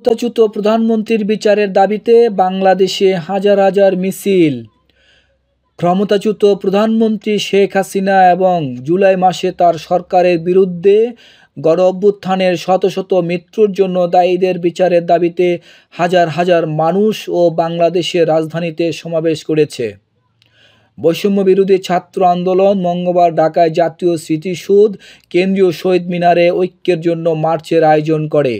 ক্ষমতাচ্যুত প্রধানমন্ত্রীর বিচারের দাবিতে বাংলাদেশে হাজার হাজার মিছিল। ক্ষমতাচ্যুত প্রধানমন্ত্রী শেখ হাসিনা এবং জুলাই মাসে তার সরকারের বিরুদ্ধে গণঅভ্যুত্থানের শত শত মৃত্যুর জন্য দায়ীদের বিচারের দাবিতে হাজার হাজার মানুষ ও বাংলাদেশের রাজধানীতে সমাবেশ করেছে। বৈষম্য বিরোধী ছাত্র আন্দোলন মঙ্গলবার ঢাকায় জাতীয় স্মৃতিসৌধ, কেন্দ্রীয় শহীদ মিনারে ঐক্যের জন্য মার্চের আয়োজন করে।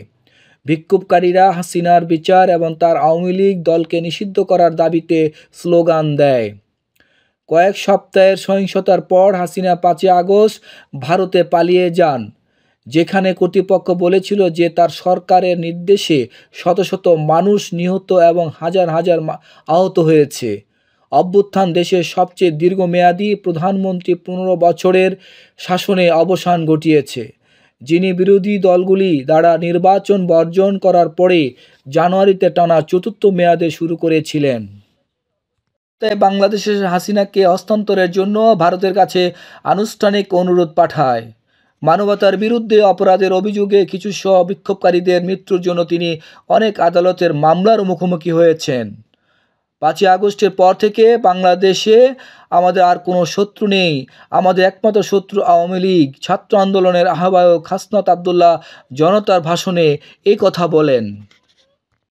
বিক্ষোভকারীরা হাসিনার বিচার এবং তার আওয়ামী লীগ দলকে নিষিদ্ধ করার দাবিতে স্লোগান দেয়। কয়েক সপ্তাহের সহিংসতার পর হাসিনা ৫ই আগস্ট ভারতে পালিয়ে যান, যেখানে কর্তৃপক্ষ বলেছিল যে তার সরকারের নির্দেশে শত শত মানুষ নিহত এবং হাজার হাজার আহত হয়েছে। অভ্যুত্থান দেশের সবচেয়ে দীর্ঘমেয়াদী প্রধানমন্ত্রী ১৫ বছরের শাসনে অবসান ঘটিয়েছে, যিনি বিরোধী দলগুলি দ্বারা নির্বাচন বর্জন করার পরে জানুয়ারিতে টানা চতুর্থ মেয়াদে শুরু করেছিলেন। তাই বাংলাদেশের হাসিনাকে হস্তান্তরের জন্য ভারতের কাছে আনুষ্ঠানিক অনুরোধ পাঠায়। মানবতার বিরুদ্ধে অপরাধের অভিযোগে কিছু বিক্ষোভকারীদের মৃত্যুর জন্য তিনি অনেক আদালতের মামলার মুখোমুখি হয়েছেন। ৫ই আগস্টের পর থেকে বাংলাদেশে আমাদের আর কোনো শত্রু নেই, আমাদের একমাত্র শত্রু আওয়ামী লীগ। ছাত্র আন্দোলনের আহ্বায়ক হাসনাত আবদুল্লাহ জনতার ভাষণে এই কথা বলেন।